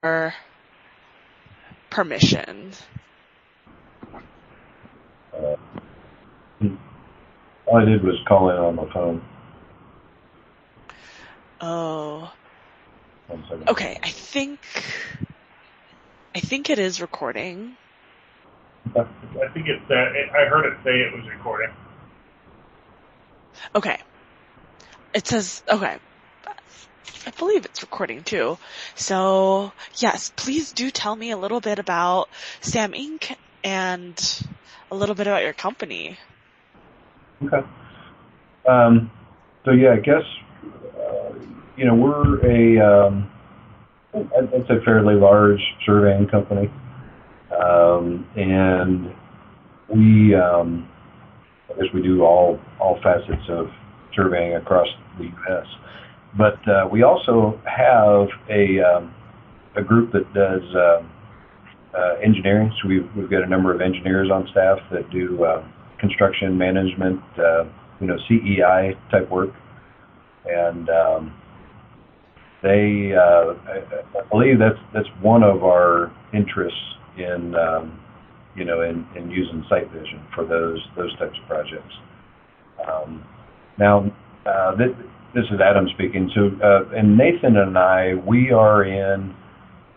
are permissioned? All I did was call in on the phone. Oh. 1 second. Okay, I think it is recording. I think it's I heard it say it was recording. Okay. It says, okay. I believe it's recording too. So, yes, please do tell me a little bit about Sam Inc. and a little bit about your company. Okay. So yeah, I guess, we're I'd say fairly large surveying company. And we, I guess we do all facets of surveying across the U.S. But we also have a group that does engineering. So we've got a number of engineers on staff that do construction management, CEI type work, and they, I believe that's one of our interests in in using Sight Vision for those types of projects. Now, this is Adam speaking. So, and Nathan and I, we are in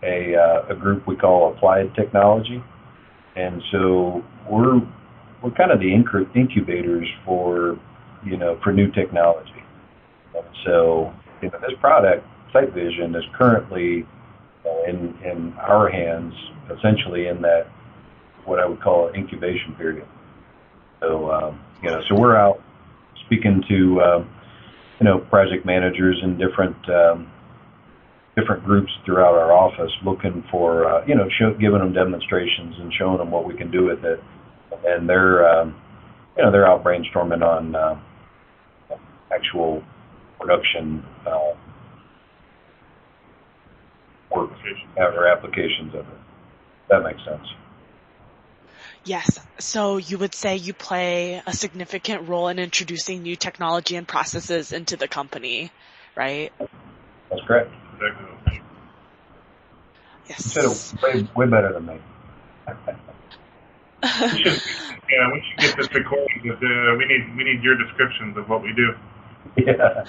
a group we call Applied Technology, and so we're kind of the incubators for new technology. And so this product, Sight Vision, is currently in our hands, essentially in that what I would call an incubation period. So so we're out speaking to project managers in different groups throughout our office, looking for giving them demonstrations and showing them what we can do with it, and they're out brainstorming on actual production work or applications of it. That makes sense. Yes. So you would say you play a significant role in introducing new technology and processes into the company, right? That's correct. Yes. You said it way better than me. we should get this recording. We need your descriptions of what we do. Yeah.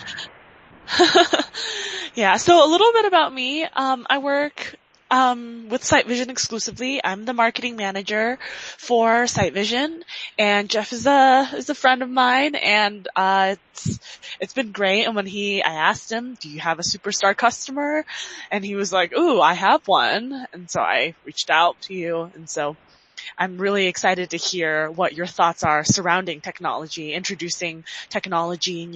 Yeah. So a little bit about me. I work with Sight Vision exclusively. I'm the marketing manager for Sight Vision, and Jeff is a friend of mine, and it's been great. And when I asked him, "Do you have a superstar customer?" and he was like, "Ooh, I have one," and so I reached out to you, and so I'm really excited to hear what your thoughts are surrounding technology, introducing technology in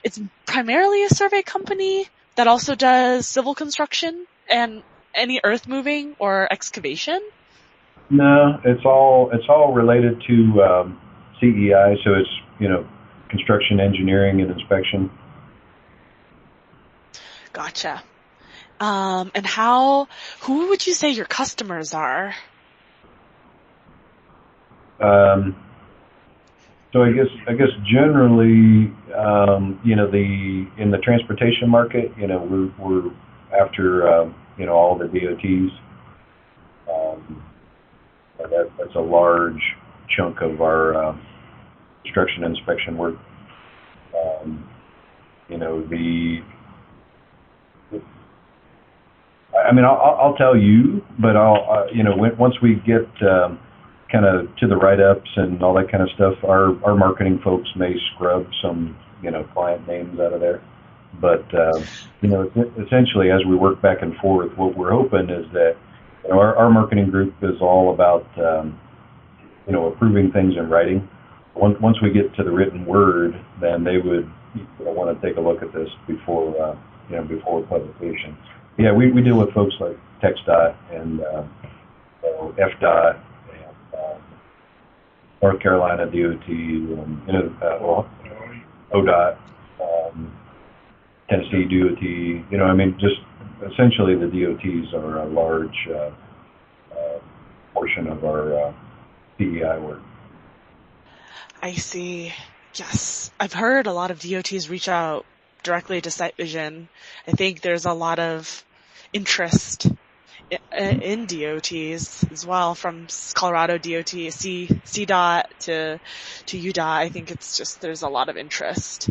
it's primarily a survey company that also does civil construction and any earth moving or excavation? No, it's all related to CEI, so it's construction engineering and inspection. Gotcha. And who would you say your customers are? So I guess generally, in the transportation market, we're after all the DOTs. That's a large chunk of our construction inspection work. I'll tell you, but once we get kind of to the write-ups and all that kind of stuff, our marketing folks may scrub some client names out of there. But essentially, as we work back and forth, what we're hoping is that our marketing group is all about approving things in writing. Once we get to the written word, then they would want to take a look at this before publication. Yeah, we deal with folks like TxDOT and FDOT and North Carolina DOT and ODOT, Tennessee DOT. Just essentially the DOTs are a large portion of our CEI work. I see. Yes. I've heard a lot of DOTs reach out directly to Sight Vision. I think there's a lot of interest in DOTs as well, from Colorado DOT, CDOT to UDOT. I think it's just there's a lot of interest.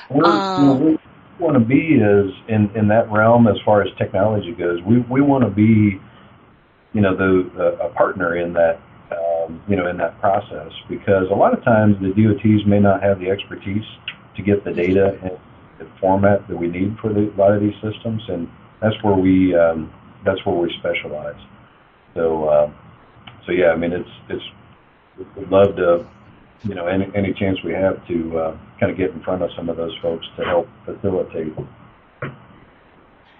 We want to be is in that realm as far as technology goes. We want to be, a partner in that, in that process, because a lot of times the DOTs may not have the expertise to get the data in the format that we need for a lot of these systems, and that's where we specialize. So yeah, I mean, we'd love to, any chance we have to kind of get in front of some of those folks to help facilitate.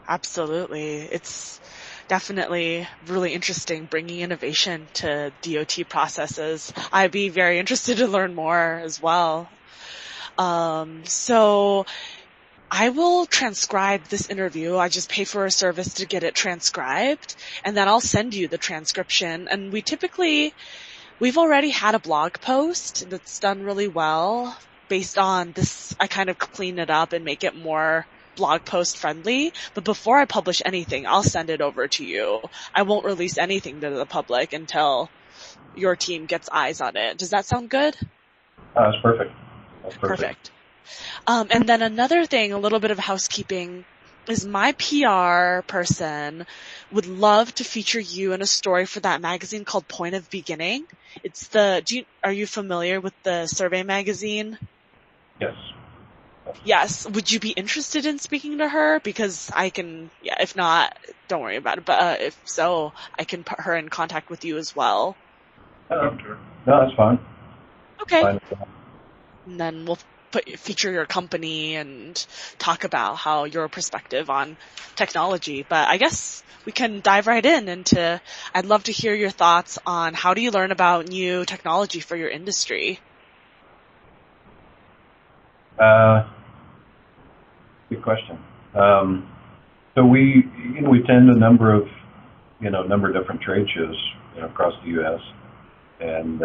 Absolutely. It's definitely really interesting bringing innovation to DOT processes. I'd be very interested to learn more as well. So I will transcribe this interview. I just pay for a service to get it transcribed, and then I'll send you the transcription. And we've already had a blog post that's done really well based on this. I kind of clean it up and make it more blog post friendly. But before I publish anything, I'll send it over to you. I won't release anything to the public until your team gets eyes on it. Does that sound good? That's perfect. That's perfect. And then another thing, a little bit of housekeeping, is my PR person would love to feature you in a story for that magazine called Point of Beginning. Are you familiar with the survey magazine? Yes. Yes. Would you be interested in speaking to her? Because I can, if not, don't worry about it. But if so, I can put her in contact with you as well. No, that's fine. Okay. Fine. And then we'll feature your company and talk about how your perspective on technology. But I guess we can dive right into, I'd love to hear your thoughts on how do you learn about new technology for your industry? Good question. So we attend a number of different trade shows, across the U.S. And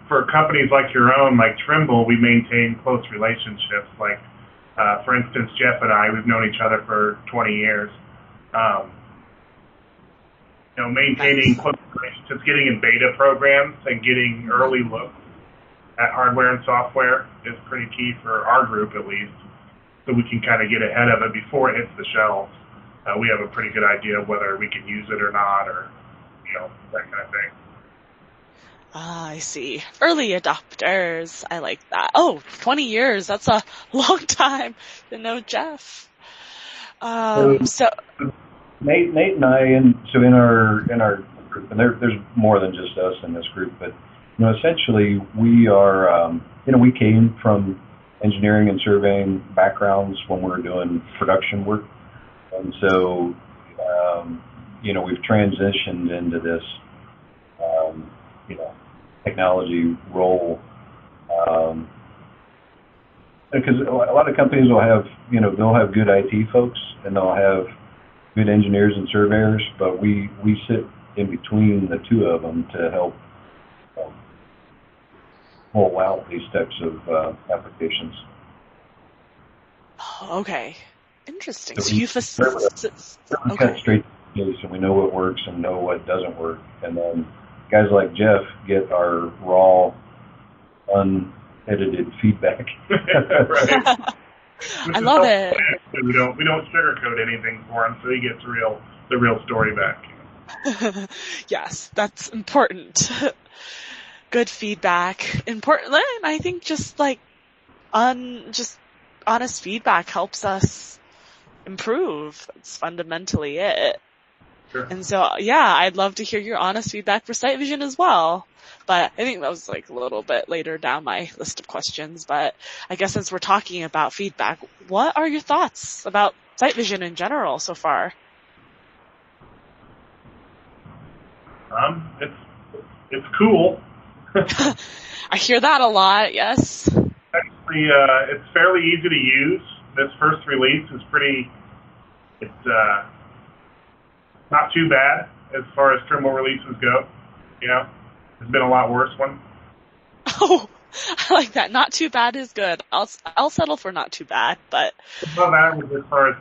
for companies like your own, like Trimble, we maintain close relationships. Like, for instance, Jeff and I, we've known each other for 20 years. Maintaining close relationships, getting in beta programs, and getting early looks at hardware and software is pretty key for our group, at least, so we can kind of get ahead of it before it hits the shelves. We have a pretty good idea of whether we can use it or not, or that kind of thing. Ah, I see. Early adopters. I like that. Oh, 20 years. That's a long time to know Jeff. So Nate and I, in our group, and there's more than just us in this group, but essentially we are, we came from engineering and surveying backgrounds when we were doing production work, and so we've transitioned into this technology role, because a lot of companies will have they'll have good IT folks and they'll have good engineers and surveyors, but we sit in between the two of them to help roll out these types of applications. Oh, okay, interesting. So you cut straight to the chase, and we know what works and know what doesn't work, and then guys like Jeff get our raw, unedited feedback. Right. I love it. We don't sugarcoat anything for him, so he gets the real story back. Yes, that's important. Good feedback. Important. And I think just honest feedback helps us improve. It's fundamentally it. Sure. And so, I'd love to hear your honest feedback for Sight Vision as well. But I think that was a little bit later down my list of questions. But I guess since we're talking about feedback, what are your thoughts about Sight Vision in general so far? It's cool. I hear that a lot, yes. Actually, it's fairly easy to use. This first release is it's not too bad as far as Trimble releases go. There's been a lot worse one. Oh, I like that. Not too bad is good. I'll settle for not too bad, but above average as far as